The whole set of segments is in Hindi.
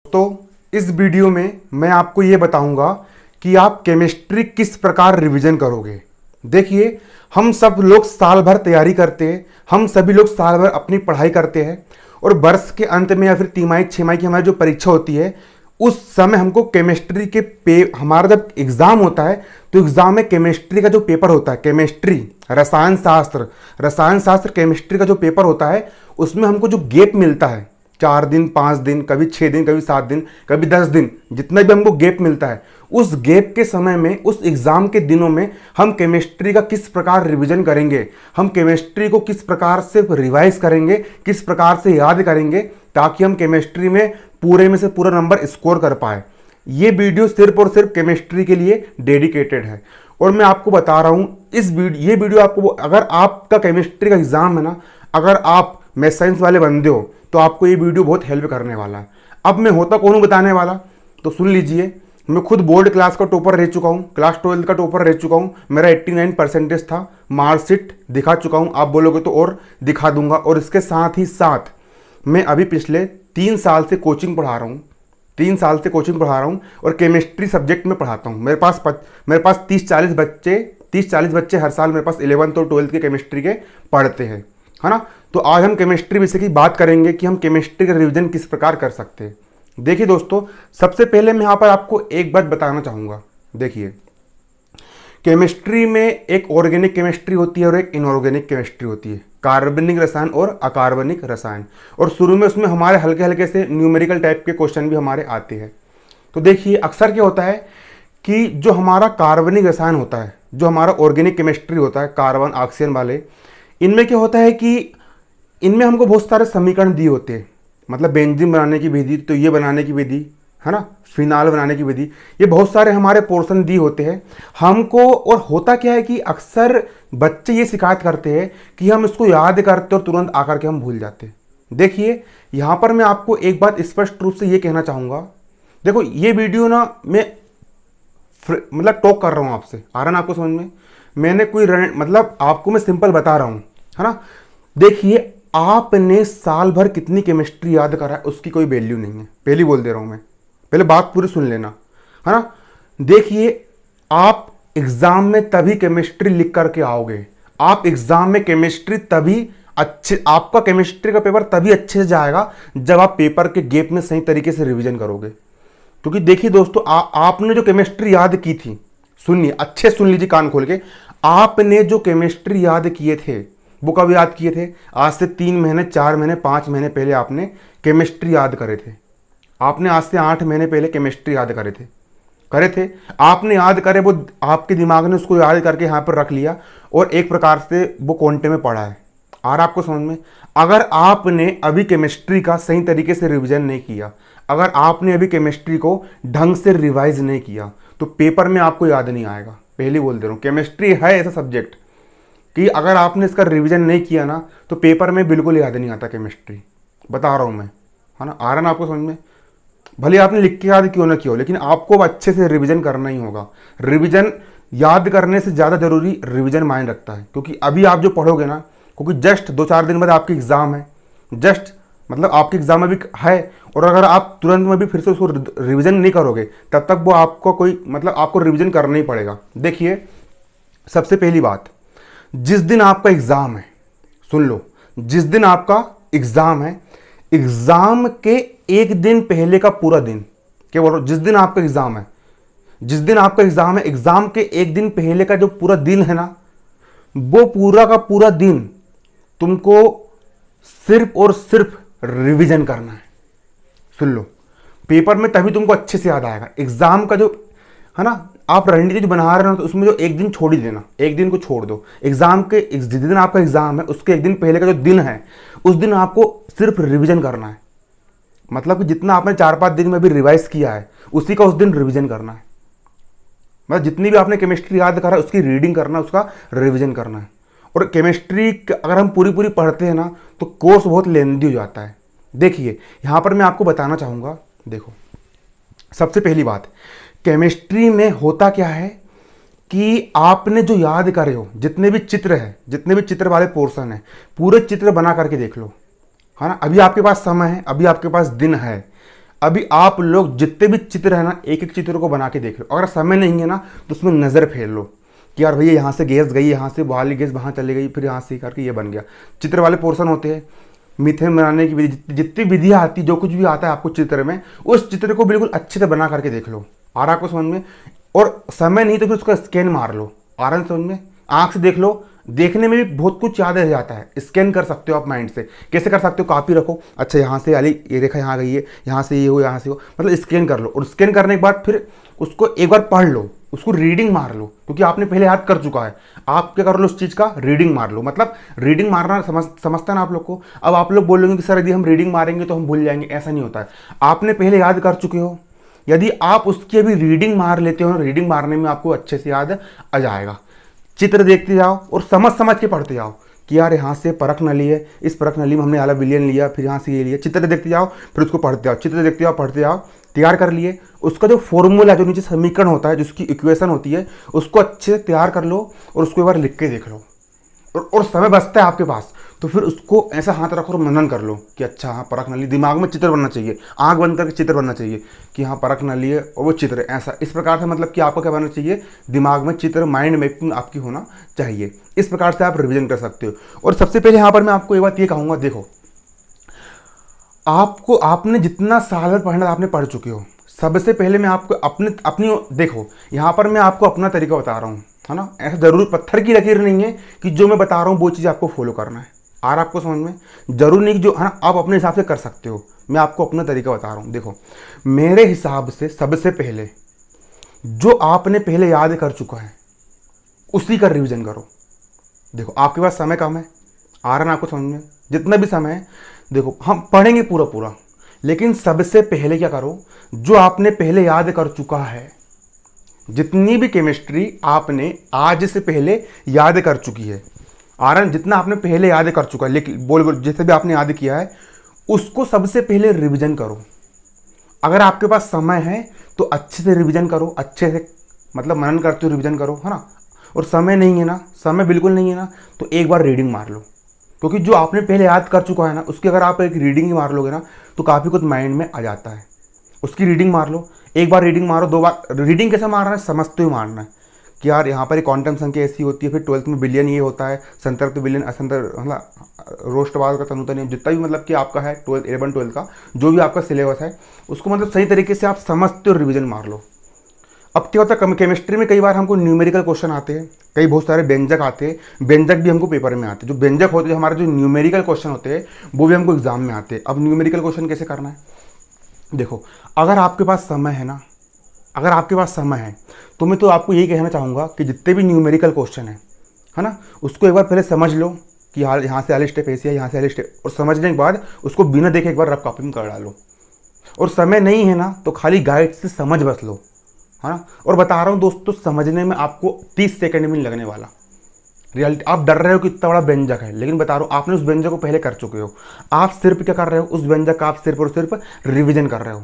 दोस्तों इस वीडियो में मैं आपको ये बताऊंगा कि आप केमिस्ट्री किस प्रकार रिवीजन करोगे। देखिए, हम सब लोग साल भर तैयारी करते हैं, हम सभी लोग साल भर अपनी पढ़ाई करते हैं और वर्ष के अंत में या फिर तिमाही छमाही की हमारी जो परीक्षा होती है उस समय हमको केमिस्ट्री के हमारा जब एग्जाम होता है तो एग्जाम में केमिस्ट्री का जो पेपर होता है, केमिस्ट्री रसायन शास्त्र केमिस्ट्री का जो पेपर होता है उसमें हमको जो गैप मिलता है 4 दिन 5 दिन, कभी 6 दिन, कभी 7 दिन, कभी 10 दिन, जितना भी हमको गैप मिलता है उस गैप के समय में, उस एग्जाम के दिनों में हम केमिस्ट्री का किस प्रकार रिवीजन करेंगे, हम केमिस्ट्री को किस प्रकार से रिवाइज करेंगे, किस प्रकार से याद करेंगे ताकि हम केमिस्ट्री में पूरे में से पूरा नंबर स्कोर कर पाए। ये वीडियो सिर्फ और सिर्फ केमिस्ट्री के लिए डेडिकेटेड है और मैं आपको बता रहा हूँ ये वीडियो आपको, अगर आपका केमिस्ट्री का एग्जाम है ना, अगर आप मैथ साइंस वाले बंदे हो तो आपको ये वीडियो बहुत हेल्प करने वाला है। अब मैं होता कौन हूँ बताने वाला, तो सुन लीजिए। मैं खुद बोर्ड क्लास का टॉपर रह चुका हूँ, क्लास 12 का टॉपर रह चुका हूँ, मेरा 89% था, मार्कशीट दिखा चुका हूँ, आप बोलोगे तो और दिखा दूंगा। और इसके साथ ही साथ मैं अभी पिछले 3 साल से कोचिंग पढ़ा रहा हूँ, 3 साल से कोचिंग पढ़ा रहा हूँ और केमिस्ट्री सब्जेक्ट में पढ़ाता हूँ। मेरे पास 30-40 बच्चे हर साल मेरे पास 11th और 12th के केमिस्ट्री के पढ़ते हैं, है ना। तो आज हम केमिस्ट्री विषय की बात करेंगे कि हम केमिस्ट्री का रिवीजन किस प्रकार कर सकते हैं। देखिए दोस्तों, सबसे पहले मैं यहाँ पर आपको एक बात बताना चाहूँगा। देखिए, केमिस्ट्री में एक ऑर्गेनिक केमिस्ट्री होती है और एक इनऑर्गेनिक केमिस्ट्री होती है, कार्बनिक रसायन और अकार्बनिक रसायन। और शुरू में उसमें हमारे हल्के हल्के से न्यूमेरिकल टाइप के क्वेश्चन भी हमारे आते हैं। तो देखिए, अक्सर क्या होता है कि जो हमारा कार्बनिक रसायन होता है, जो हमारा ऑर्गेनिक केमिस्ट्री होता है, कार्बन ऑक्सीजन वाले, इनमें क्या होता है कि इनमें हमको बहुत सारे समीकरण दिए होते हैं, मतलब बेंजीन बनाने की विधि, तो ये बनाने की विधि, है ना, फिनाल बनाने की विधि, ये बहुत सारे हमारे पोर्शन दिए होते हैं हमको। और होता क्या है कि अक्सर बच्चे ये शिकायत करते हैं कि हम इसको याद करते और तुरंत आकर के हम भूल जाते हैं। देखिए, यहाँ पर मैं आपको एक बात स्पष्ट रूप से ये कहना चाहूँगा। देखो, ये वीडियो ना मैं मतलब टॉक कर रहा हूँ आपसे, आ रहा ना आपको समझ में, मैंने कोई मतलब आपको मैं सिंपल बता रहा हूँ, है ना। देखिए, आपने साल भर कितनी केमिस्ट्री याद करा है उसकी कोई वैल्यू नहीं है, पहली बोल दे रहा हूं मैं, पहले बात पूरी सुन लेना, है ना। देखिए, आप एग्जाम में तभी केमिस्ट्री लिख करके आओगे, आप एग्जाम में केमिस्ट्री तभी आपका केमिस्ट्री का पेपर तभी अच्छे से जाएगा जब आप पेपर के गैप में सही तरीके से रिवीजन करोगे। क्योंकि देखिए दोस्तों, आपने जो केमिस्ट्री याद की थी, सुनिए, अच्छे सुन लीजिए कान खोल के, आपने जो केमिस्ट्री याद किए थे वो कब याद किए थे? आज से 3 महीने, 4 महीने, 5 महीने पहले आपने केमिस्ट्री याद करे थे। आपने आज से 8 महीने पहले केमिस्ट्री याद करे थे आपने याद करे, वो आपके दिमाग ने उसको याद करके यहाँ पर रख लिया और एक प्रकार से वो कोंटे में पड़ा है। आ रहा आपको समझ में? अगर आपने अभी केमिस्ट्री का सही तरीके से रिविजन नहीं किया, अगर आपने अभी केमिस्ट्री को ढंग से रिवाइज नहीं किया तो पेपर में आपको याद नहीं आएगा। पहले बोल दे रहा हूँ, केमिस्ट्री है ऐसा सब्जेक्ट कि अगर आपने इसका रिवीजन नहीं किया ना तो पेपर में बिल्कुल याद नहीं आता केमिस्ट्री, बता रहा हूँ मैं, है ना। आ रहा ना आपको समझ में? भले आपने लिख के याद क्यों ना किया हो, लेकिन आपको अच्छे से रिवीजन करना ही होगा। रिवीजन याद करने से ज़्यादा जरूरी रिवीजन मायने रखता है, क्योंकि अभी आप जो पढ़ोगे ना, क्योंकि जस्ट 2-4 दिन बाद आपकी एग्ज़ाम है, जस्ट मतलब आपकी एग्ज़ाम अभी है, और अगर आप तुरंत में भी फिर से उसको रिवीजन नहीं करोगे तब तक वो आपको कोई मतलब आपको रिवीजन करना ही पड़ेगा। देखिए, सबसे पहली बात, जिस दिन आपका एग्जाम है, सुन लो, जिस दिन आपका एग्जाम है, एग्जाम के एक दिन पहले का पूरा दिन, क्या बोल रहा हूं, जिस दिन आपका एग्जाम है, जिस दिन आपका एग्जाम है, एग्जाम के एक दिन पहले का जो पूरा दिन है ना, वो पूरा का पूरा दिन तुमको सिर्फ और सिर्फ रिवीजन करना है। सुन लो, पेपर में तभी तुमको अच्छे से याद आएगा। एग्जाम का जो है ना, आप रणनीति जो बना रहे हो तो उसमें जो एक दिन छोड़ ही देना, एक दिन को छोड़ दो। एग्जाम के जिस दिन आपका एग्जाम है उसके एक दिन पहले का जो दिन है उस दिन आपको सिर्फ रिवीजन करना है। मतलब कि जितना आपने 4-5 दिन में भी रिवाइज किया है उसी का उस दिन रिवीजन करना है। मतलब जितनी भी आपने केमिस्ट्री याद करा है उसकी रीडिंग करना, उसका रिवीजन करना है। और केमिस्ट्री अगर हम पूरी पढ़ते हैं ना तो कोर्स बहुत लेंदी हो जाता है। देखिए, यहाँ पर मैं आपको बताना चाहूँगा, देखो, सबसे पहली बात, केमिस्ट्री में होता क्या है कि आपने जो याद करे हो, जितने भी चित्र है, जितने भी चित्र वाले पोर्शन है, पूरे चित्र बना करके देख लो, है ना। अभी आपके पास समय है, अभी आपके पास दिन है, अभी आप लोग जितने भी चित्र है ना, एक एक चित्र को बना के देख लो। अगर समय नहीं है ना तो उसमें नज़र फेर लो कि यार भैया यहाँ से गैस गई, यहाँ से वाली गैस वहाँ चली गई, फिर यहाँ से करके ये बन गया। चित्र वाले पोर्शन होते हैं, मीथेन बनाने की विधि, जितनी विधियाँ आती, जो कुछ भी आता है आपको चित्र में, उस चित्र को बिल्कुल अच्छे से बना करके देख लो। आ रहा आपको समझ में? और समय नहीं तो फिर उसका स्कैन मार लो। आ रहा है समझ में? आँख से देख लो, देखने में भी बहुत कुछ याद रह जाता है। स्कैन कर सकते हो आप माइंड से। कैसे कर सकते हो? कॉपी रखो, अच्छा यहाँ से आली ये रेखा यहाँ गई है, यहाँ से ये हो, यहाँ से हो, मतलब स्कैन कर लो। और स्कैन करने के बाद फिर उसको एक बार पढ़ लो, उसको रीडिंग मार लो, क्योंकि आपने पहले याद कर चुका है। आप क्या कर लो, उस चीज़ का रीडिंग मार लो। मतलब रीडिंग मारना समझता है ना आप लोग को? अब आप लोग बोलोगे कि सर यदि हम रीडिंग मारेंगे तो हम भूल जाएंगे, ऐसा नहीं होता है। आपने पहले याद कर चुके हो, यदि आप उसकी अभी रीडिंग मार लेते हो, रीडिंग मारने में आपको अच्छे से याद आ जाएगा। चित्र देखते जाओ और समझ समझ के पढ़ते जाओ कि यार यहाँ से परख नली है, इस परख नली में हमने आला विलियन लिया, फिर यहाँ से ये लिया। चित्र देखते जाओ, फिर उसको पढ़ते जाओ, चित्र देखते जाओ, पढ़ते जाओ। तैयार कर लिए, उसका जो फॉर्मूला, जो नीचे समीकरण होता है, जिसकी इक्वेशन होती है, उसको अच्छे से तैयार कर लो और उसको एक बार लिख के देख लो। और समय बचता है आपके पास तो फिर उसको ऐसा हाथ रखो और मनन कर लो कि अच्छा हाँ परख नली, दिमाग में चित्र बनना चाहिए, आंख बंद करके चित्र बनना चाहिए कि हाँ परख नली है और वो चित्र है। ऐसा इस प्रकार से मतलब कि आपको क्या बनना चाहिए, दिमाग में चित्र, माइंड मैपिंग आपकी होना चाहिए। इस प्रकार से आप रिविजन कर सकते हो। और सबसे पहले यहाँ पर मैं आपको एक बात ये कहूँगा, देखो आपको, आपने जितना साल भर पढ़ना आपने पढ़ चुके हो। सबसे पहले मैं आपको अपनी देखो यहाँ पर मैं आपको अपना तरीका बता रहा हूँ, है ना। ऐसा जरूर पत्थर की लकीर नहीं है कि जो मैं बता रहा हूँ वो चीज़ आपको फॉलो करना है। आ रहा आपको समझ में? जरूर नहीं कि जो है ना आप अपने हिसाब से कर सकते हो। मैं आपको अपना तरीका बता रहा हूँ। देखो मेरे हिसाब से सबसे पहले जो आपने पहले याद कर चुका है उसी का रिविजन करो। देखो आपके पास समय कम है, आ रहा ना आपको समझ में? जितना भी समय है देखो हम पढ़ेंगे पूरा पूरा, लेकिन सबसे पहले क्या करो, जो आपने पहले याद कर चुका है, जितनी भी केमिस्ट्री आपने आज से पहले याद कर चुकी है, आरन जितना आपने पहले याद कर चुका है, लेकिन बोल जैसे भी आपने याद किया है उसको सबसे पहले रिवीजन करो। अगर आपके पास समय है तो अच्छे से रिवीजन करो, अच्छे से मतलब मनन करते हो रिवीजन करो, है ना। और समय नहीं है ना, समय बिल्कुल नहीं है ना, तो एक बार रीडिंग मार लो, क्योंकि जो आपने पहले याद कर चुका है ना उसकी अगर आप एक रीडिंग ही मार लोगे ना तो काफ़ी कुछ माइंड में आ जाता है। उसकी रीडिंग मार लो, एक बार रीडिंग मारो, दो बार रीडिंग कैसे मारना है, समझते हुए मारना है कि यार यहाँ पर एक क्वांटम संख्या ऐसी होती है, फिर 12th में बिलियन ये होता है, संतृप्त बिलियन असंतर मतलब रोस्टवाद का तनुता नियम, जितना भी मतलब कि आपका है 11-12 का जो भी आपका सिलेबस है उसको मतलब सही तरीके से आप समझते हो, रिविजन मार लो। अब क्या होता है केमिस्ट्री में कई बार हमको न्यूमेरिकल क्वेश्चन आते हैं, कई बहुत सारे व्यंजक आते हैं, व्यंजक भी हमको पेपर में आते हैं। जो व्यंजक होते हैं हमारे जो न्यूमेरिकल क्वेश्चन होते हैं वो भी हमको एग्जाम में आते हैं। अब न्यूमेरिकल क्वेश्चन कैसे करना है, देखो अगर आपके पास समय है ना, अगर आपके पास समय है तो मैं तो आपको यही कहना चाहूँगा कि जितने भी न्यूमेरिकल क्वेश्चन है ना उसको एक बार पहले समझ लो कि यार यहाँ से वाले स्टेप ऐसे है, यहाँ से वाले स्टेप, और समझने के बाद उसको बिना देखे एक बार रफ कॉपी में कर डालो। और समय नहीं है ना तो खाली गाइड से समझ बस लो, है ना। और बता रहा हूँ दोस्तों, समझने में आपको 30 सेकंड भी नहीं लगने वाला। रियलिटी आप डर रहे हो कि इतना बड़ा व्यंजक है, लेकिन बता रहा हूँ आपने उस व्यंजक को पहले कर चुके हो। आप सिर्फ क्या कर रहे हो, उस व्यंजक का आप सिर्फ और सिर्फ रिविजन कर रहे हो।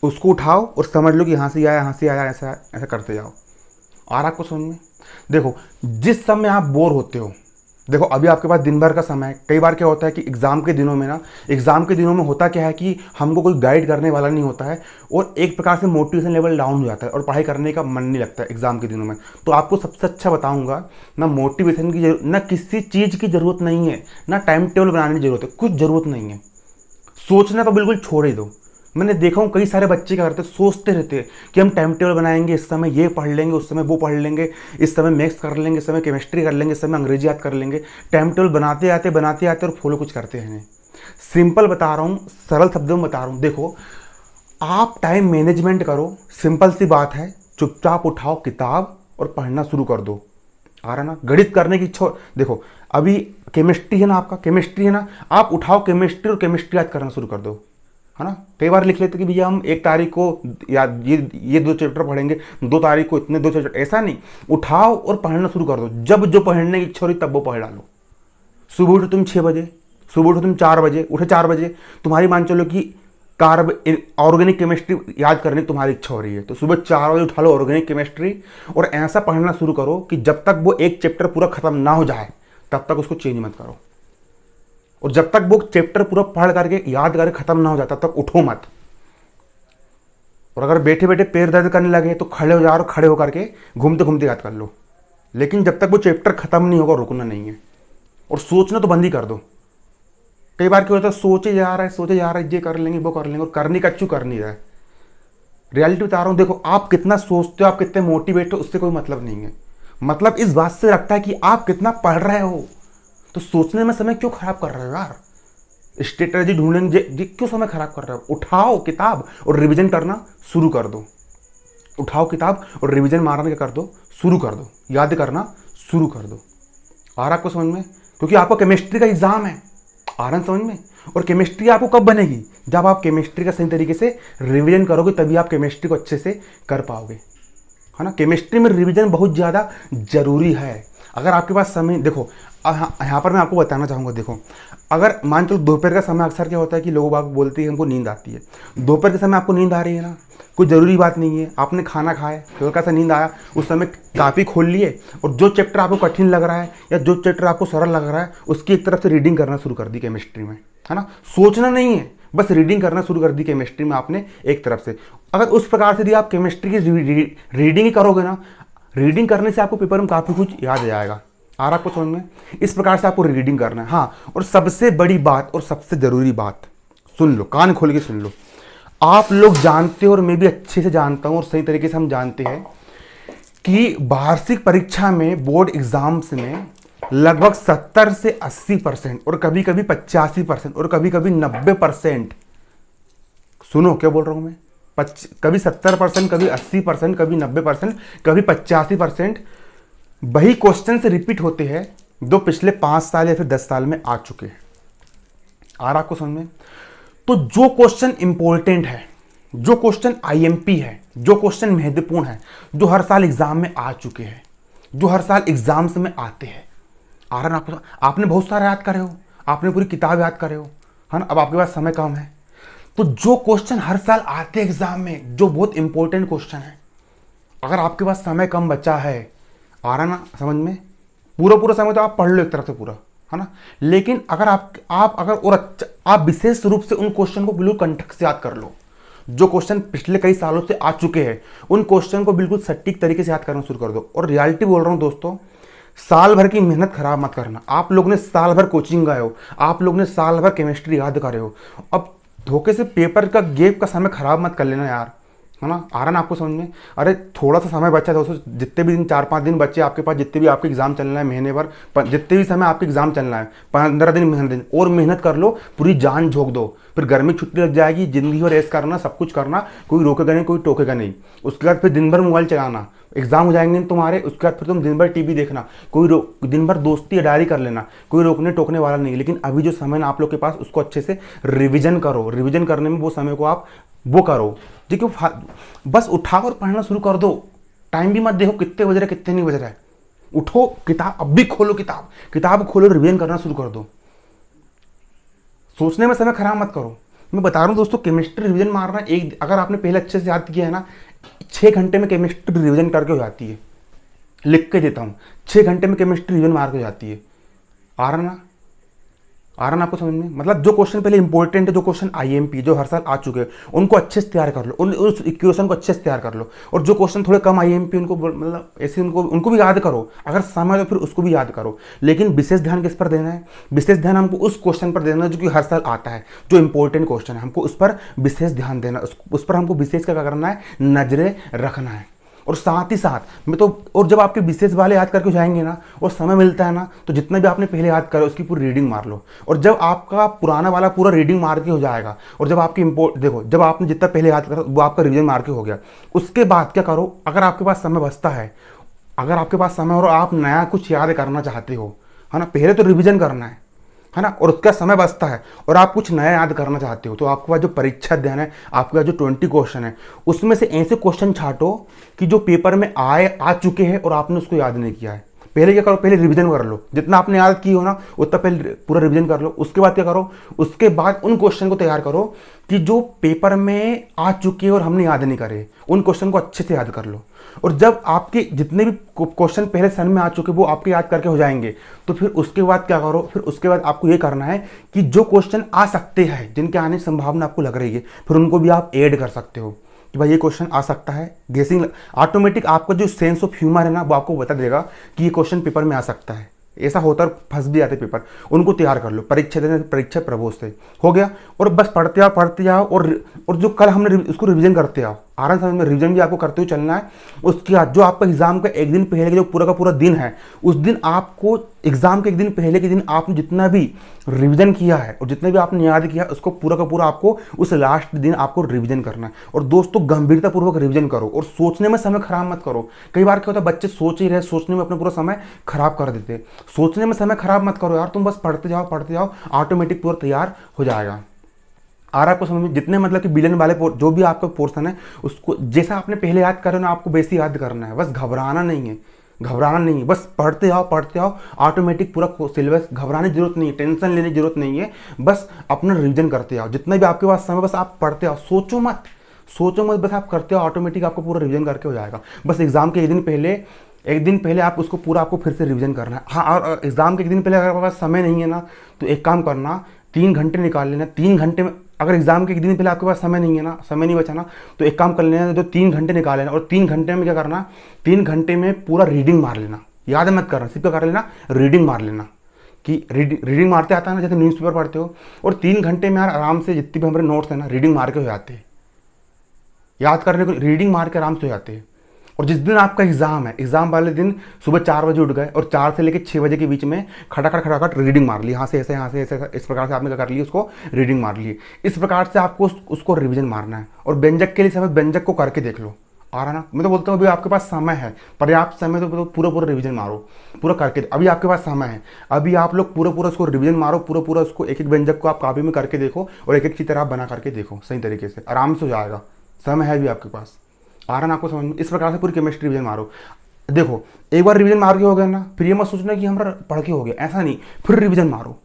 उसको उठाओ और समझ लो कि यहाँ से आया, यहाँ से आया, ऐसा ऐसा करते जाओ। और आपको समझ में? देखो जिस समय आप बोर होते हो, देखो अभी आपके पास दिन भर का समय है। कई बार क्या होता है कि एग्ज़ाम के दिनों में ना, एग्ज़ाम के दिनों में होता क्या है कि हमको कोई गाइड करने वाला नहीं होता है और एक प्रकार से मोटिवेशन लेवल डाउन हो जाता है और पढ़ाई करने का मन नहीं लगता है एग्ज़ाम के दिनों में। तो आपको सबसे अच्छा बताऊंगा ना, मोटिवेशन की ना किसी चीज़ की ज़रूरत नहीं है, ना टाइम टेबल बनाने की ज़रूरत है, कुछ ज़रूरत नहीं है। सोचना तो बिल्कुल छोड़ ही दो। मैंने देखा हूँ कई सारे बच्चे क्या करते हैं, सोचते रहते हैं कि हम टाइम टेबल बनाएंगे, इस समय ये पढ़ लेंगे, उस समय वो पढ़ लेंगे, इस समय मैथ्स कर लेंगे, इस समय केमिस्ट्री कर लेंगे, इस समय अंग्रेजी याद कर लेंगे। टाइम टेबल बनाते आते और फॉलो कुछ करते हैं नहीं। सिंपल बता रहा हूँ, सरल शब्दों में बता रहा हूँ। देखो आप टाइम मैनेजमेंट करो, सिंपल सी बात है, चुपचाप उठाओ किताब और पढ़ना शुरू कर दो। आ रहा ना, गणित करने की इच्छा, देखो अभी केमिस्ट्री है ना, आपका केमिस्ट्री है ना, आप उठाओ केमिस्ट्री और केमिस्ट्री याद करना शुरू कर दो, है ना। कई बार लिख लेते कि भैया हम 1 तारीख को या ये 2 चैप्टर पढ़ेंगे, 2 तारीख को इतने 2 चैप्टर, ऐसा नहीं। उठाओ और पढ़ना शुरू कर दो। जब जो पढ़ने की इच्छा हो रही तब वो पढ़ डालो। सुबह उठो तुम 6 बजे, सुबह उठो तुम 4 बजे, उठे 4 बजे, तुम्हारी मान चलो कि ऑर्गेनिक केमिस्ट्री याद करने की तुम्हारी इच्छा हो रही है तो सुबह 4 बजे उठा लो ऑर्गेनिक केमिस्ट्री और ऐसा पढ़ना शुरू करो कि जब तक वो एक चैप्टर पूरा खत्म ना हो जाए तब तक उसको चेंज मत करो। और जब तक वो चैप्टर पूरा पढ़ करके याद करके खत्म ना हो जाता तब तक उठो मत। और अगर बैठे बैठे पैर दर्द करने लगे तो खड़े हो जाओ और खड़े होकर के घूमते घूमते याद कर लो। लेकिन जब तक वो चैप्टर खत्म नहीं होगा रुकना नहीं है, और सोचना तो बंद ही कर दो। कई बार क्या होता है, सोचे जा रहा है ये कर लेंगे वो कर लेंगे, और करने का अच्छू कर नहीं रहा है। रियलिटी बता रहा हूँ, देखो आप कितना सोचते हो, आप कितने मोटिवेट हो, उससे कोई मतलब नहीं है। मतलब इस बात से रखता है कि आप कितना पढ़ रहे हो। तो सोचने में समय क्यों खराब कर रहे हो यार, स्ट्रेटजी ढूंढने क्यों समय खराब कर रहे हो। उठाओ किताब और रिवीजन करना शुरू कर दो। उठाओ किताब और रिवीजन मारना क्या कर दो, शुरू कर दो, याद करना शुरू कर दो। आ रहा आपको समझ में, क्योंकि आपको केमिस्ट्री का एग्जाम है, आ रहा समझ में। और केमिस्ट्री आपको कब बनेगी, जब आप केमिस्ट्री का सही तरीके से रिवीजन करोगे, तभी आप केमिस्ट्री को अच्छे से कर पाओगे, है ना। केमिस्ट्री में रिवीजन बहुत ज़्यादा जरूरी है। अगर आपके पास समय, देखो यहाँ पर मैं आपको बताना चाहूँगा, देखो अगर मान चलो दोपहर का समय अक्सर क्या होता है कि लोग बाग बोलते हैं हमको नींद आती है। दोपहर के समय आपको नींद आ रही है ना, कोई ज़रूरी बात नहीं है, आपने खाना खाया, हल्का सा नींद आया, उस समय कापी खोल लिए और जो चैप्टर आपको कठिन लग रहा है या जो चैप्टर आपको सरल लग रहा है उसकी एक तरफ से रीडिंग करना शुरू कर दी केमिस्ट्री में, है ना। सोचना नहीं है, बस रीडिंग करना शुरू कर दी केमिस्ट्री में आपने एक तरफ से। अगर उस प्रकार से यदि आप केमिस्ट्री की रीडिंग ही करोगे ना, रीडिंग करने से आपको पेपर में काफ़ी कुछ याद आ जाएगा। आ रहा आपको समझ में, इस प्रकार से आपको रीडिंग करना है। हाँ, और सबसे बड़ी बात और सबसे ज़रूरी बात सुन लो, कान खोल के सुन लो। आप लोग जानते हो और मैं भी अच्छे से जानता हूँ और सही तरीके से हम जानते हैं कि वार्षिक परीक्षा में, बोर्ड एग्जाम्स में लगभग 70 से 80% और कभी कभी 85% और कभी कभी 90%, सुनो क्या बोल रहा हूँ मैं, कभी 70%, कभी 80%, कभी 90%, कभी 85% वही क्वेश्चन से रिपीट होते हैं जो पिछले 5 साल या फिर 10 साल में आ चुके हैं। आ रहा आपको समझ में। तो जो क्वेश्चन इंपॉर्टेंट है, जो क्वेश्चन आईएमपी है, जो क्वेश्चन महत्वपूर्ण है, जो हर साल एग्जाम में आ चुके हैं, जो हर साल एग्जाम्स में आते हैं, आ रहा आपको, आपने बहुत सारे याद करे हो, आपने पूरी किताब याद करे हो, है ना। अब आपके पास समय कम है, तो जो क्वेश्चन हर साल आते हैं एग्जाम में, जो बहुत इंपॉर्टेंट क्वेश्चन है, अगर आपके पास समय कम बचा है, आ रहा ना समझ में, पूरा समय तो आप पढ़ लो एक तरफ से पूरा, है ना। लेकिन अगर आप अगर और अच्छा, आप विशेष रूप से उन क्वेश्चन को बिल्कुल कंठक से याद कर लो, जो क्वेश्चन पिछले कई सालों से आ चुके हैं, उन क्वेश्चन को बिल्कुल सटीक तरीके से याद करना शुरू कर दो। और रियलिटी बोल रहा हूं दोस्तों, साल भर की मेहनत खराब मत करना। आप लोग ने साल भर कोचिंग गए हो, आप लोग ने साल भर केमिस्ट्री याद करे हो, अब धोखे से पेपर का गैप का समय खराब मत कर लेना यार, है ना। आ रहा ना आपको समझ में। अरे थोड़ा सा समय बचा दोस्तों, जितने भी दिन 4-5 दिन बचे आपके पास, जितने भी आपके एग्जाम चलना है महीने भर, जितने भी समय आपके एग्जाम चलना है, 15 दिन, महीने दिन और मेहनत कर लो, पूरी जान झोंक दो। फिर गर्मी छुट्टी लग जाएगी, जिंदगी भर ऐश करना, सब कुछ करना, कोई रोकेगा नहीं, कोई टोकेगा नहीं। उसके बाद फिर दिन भर मोबाइल चलाना, एग्जाम हो जाएंगे तुम्हारे, उसके बाद फिर तुम दिन भर टीवी देखना, दिन भर दोस्ती या डायरी कर लेना, कोई रोकने टोकने वाला नहीं। लेकिन अभी जो समय आप लोग के पास, उसको अच्छे से रिविजन करो। रिविजन करने में वो समय को आप वो करो, देखो बस उठाओ और पढ़ना शुरू कर दो। टाइम भी मत देखो कितने बज रहे कितने नहीं बज रहा है, उठो किताब अब भी खोलो, किताब खोलो, रिवीजन करना शुरू कर दो। सोचने में समय खराब मत करो। मैं बता रहा हूँ दोस्तों, केमिस्ट्री रिवीजन मारना, एक अगर आपने पहले अच्छे से याद किया है ना, 6 घंटे में केमिस्ट्री रिवीजन करके हो जाती है। लिख के देता हूँ, 6 घंटे में केमिस्ट्री रिवीजन मार के हो जाती है। आ रहा ना आपको समझ में। मतलब जो क्वेश्चन पहले इंपॉर्टेंट है, जो क्वेश्चन आईएमपी जो हर साल आ चुके हैं, उनको अच्छे से तैयार कर लो, उस इक्वेशन को अच्छे से तैयार कर लो। और जो क्वेश्चन थोड़े कम आईएमपी, उनको मतलब ऐसे उनको भी याद करो, अगर समय तो फिर उसको भी याद करो। लेकिन विशेष ध्यान किस पर देना है, विशेष ध्यान हमको उस क्वेश्चन पर देना है जो कि हर साल आता है, जो इंपॉर्टेंट क्वेश्चन है, हमको उस पर विशेष ध्यान देना, उस पर हमको विशेष क्या करना है, नजरें रखना है। और साथ ही साथ में तो, और जब आपके विशेष वाले याद करके जाएंगे ना, और समय मिलता है ना, तो जितना भी आपने पहले याद करा उसकी पूरी रीडिंग मार लो। और जब आपका पुराना वाला पूरा रीडिंग मार के हो जाएगा, और जब आपकी देखो, जब आपने जितना पहले याद करा वो आपका रिवीजन मार के हो गया, उसके बाद क्या करो, अगर आपके पास समय बचता है, अगर आपके पास समय और आप नया कुछ याद करना चाहते हो, है ना, पहले तो रिविजन करना है ना, और उसका समय बचता है और आप कुछ नया याद करना चाहते हो, तो आपके पास जो परीक्षा अध्ययन है, आपके पास जो 20 क्वेश्चन है, उसमें से ऐसे क्वेश्चन छांटो कि जो पेपर में आ चुके हैं और आपने उसको याद नहीं किया है। पहले क्या करो, पहले रिवीजन कर लो, जितना आपने याद की हो ना उतना पहले पूरा रिवीजन कर लो। उसके बाद क्या करो, उसके बाद उन क्वेश्चन को तैयार करो कि जो पेपर में आ चुके हैं और हमने याद नहीं करे, उन क्वेश्चन को अच्छे से याद कर लो। और जब आपके जितने भी क्वेश्चन पहले सन में आ चुके वो आपके याद करके हो जाएंगे, तो फिर उसके बाद क्या करो, फिर उसके बाद आपको ये करना है कि जो क्वेश्चन आ सकते हैं, जिनके आने की संभावना आपको लग रही है, फिर उनको भी आप ऐड कर सकते हो। कि भाई ये क्वेश्चन आ सकता है, गेसिंग ऑटोमेटिक आपका जो सेंस ऑफ ह्यूमर है ना वो आपको बता देगा कि ये क्वेश्चन पेपर में आ सकता है। ऐसा होता है, फंस भी जाते पेपर, उनको तैयार कर लो। परीक्षा देने परीक्षा प्रबोध से हो गया, और बस पढ़ते जाओ और जो कल हमने उसको रिवीजन करते आओ, आराम से में रिवीजन भी आपको करते हुए चलना है। उसके बाद जो आपका एग्जाम का एक दिन पहले का जो पूरा का पूरा दिन है, उस दिन आपको एग्जाम के एक दिन पहले के दिन आपने जितना भी रिवीजन किया है और जितना भी आपने याद किया है उसको पूरा का पूरा आपको उस लास्ट दिन आपको रिवीजन करना है। और दोस्तों गंभीरतापूर्वक रिवीजन करो और सोचने में समय खराब मत करो। कई बार क्या होता है बच्चे सोच ही रहे, सोचने में अपना पूरा समय खराब कर देते। सोचने में समय खराब मत करो यार, तुम बस पढ़ते जाओ, ऑटोमेटिक पूरा तैयार हो जाएगा। और आपको समझ में जितने मतलब कि बिलियन वाले जो भी आपका पोर्शन है उसको जैसा आपने पहले याद करो ना, आपको वैसे याद करना है। बस घबराना नहीं है, बस पढ़ते जाओ, ऑटोमेटिक पूरा सिलेबस। घबराने की जरूरत नहीं है, टेंशन लेने की जरूरत नहीं है, बस अपना रिवीजन करते जाओ। जितना भी आपके पास समय बस आप पढ़ते जाओ, सोचो मत, बस आप करते हो, ऑटोमेटिक आपको पूरा रिवीजन करके हो जाएगा। बस एग्जाम के एक दिन पहले आप उसको पूरा आपको फिर से रिवीजन करना है। हाँ, और एग्जाम के एक दिन पहले अगर आपके पास समय नहीं है ना तो एक काम करना, 3 घंटे निकाल लेना। 3 घंटे में अगर एग्जाम के एक दिन पहले आपके पास समय नहीं बचा ना तो एक काम कर लेना, तो 3 घंटे निकाल लेना। और 3 घंटे में क्या करना, 3 घंटे में पूरा रीडिंग मार लेना। याद मत करना, सिर्फ क्या कर लेना, रीडिंग मार लेना। कि रीडिंग मारते आता है ना, जैसे न्यूज़पेपर पढ़ते हो। और 3 घंटे में यार आराम से जितने भी हमारे नोट्स है ना रीडिंग मार के हो जाते हैं। याद करने को रीडिंग मार के आराम से हो जाते हैं। और जिस दिन आपका एग्जाम है, एग्जाम वाले दिन सुबह 4 बजे उठ गए और 4 से लेकर 6 बजे के बीच में खटाखट रीडिंग मार ली। यहाँ से ऐसे इस प्रकार से आपने क्या कर लिया, उसको रीडिंग मार ली। इस प्रकार से आपको उसको रिवीजन मारना है। और व्यंजक के लिए समय व्यंजक को करके देख लो, आ रहा ना। मैं तो बोलता हूँ अभी आपके पास समय है, पर्याप्त समय, तो पूरा रिवीजन मारो, पूरा करके। अभी आपके पास समय है, अभी आप लोग पूरा उसको रिवीजन मारो, पूरा उसको एक व्यंजक को आप कापी में करके देखो और एक चित्र आप बना करके देखो, सही तरीके से आराम से हो जाएगा। समय है भी आपके पास, आ रहा ना आपको समझ में। इस प्रकार से पूरी केमिस्ट्री रिवीजन मारो। देखो एक बार रिवीजन मार के हो गया ना, फिर ये मत सोचना कि हमारा पढ़ के हो गया, ऐसा नहीं। फिर रिवीजन मारो।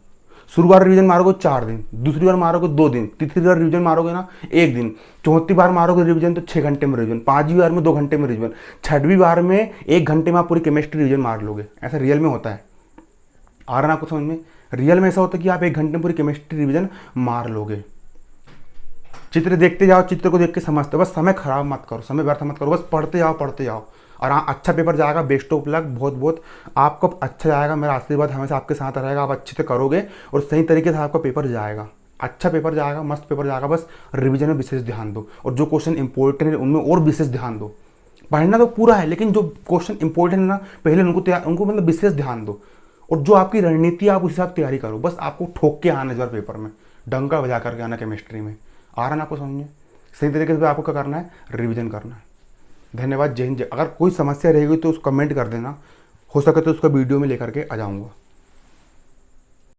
शुरू बार रिवीजन मारोगे 4 दिन, दूसरी बार मारोगे 2 दिन, तीसरी बार रिवीजन मारोगे ना 1 दिन, चौथी बार मारोगे रिवीजन तो 6 घंटे में रिवीजन, 5वीं बार में 2 घंटे में रिवीजन, 6वीं बार में 1 घंटे में आप पूरी केमिस्ट्री रिवीजन मार लोगे। ऐसा रियल में होता है, आ रहा ना आपको समझ में। रियल में ऐसा होता है कि आप 1 घंटे में पूरी केमिस्ट्री रिवीजन मार लोगे। चित्र देखते जाओ, चित्र को देख के समझते हो, बस समय खराब मत करो, समय व्यर्थ मत करो, बस पढ़ते जाओ। और हाँ, अच्छा पेपर जाएगा, बेस्ट ऑफ लक, बहुत आपको अच्छा जाएगा। मेरा आशीर्वाद हमेशा आपके साथ रहेगा, आप अच्छे से करोगे और सही तरीके से आपका पेपर जाएगा। अच्छा पेपर जाएगा, मस्त पेपर जाएगा। बस रिवीजन में विशेष ध्यान दो और जो क्वेश्चन इंपॉर्टेंट है उनमें और विशेष ध्यान दो। पढ़ना तो पूरा है, लेकिन जो क्वेश्चन इंपॉर्टेंट है ना पहले उनको मतलब विशेष ध्यान दो। और जो आपकी रणनीति आप उस हिसाब से तैयारी करो। बस आपको ठोक के आना इस बार पेपर में, डंका बजा करके आना केमिस्ट्री में। आ रहा ना आपको समझिए। सही तरीके से आपको क्या करना है, रिवीजन करना है। धन्यवाद, जय हिंद। अगर कोई समस्या रहेगी तो उसको कमेंट कर देना, हो सके तो उसका वीडियो में लेकर के आ जाऊँगा।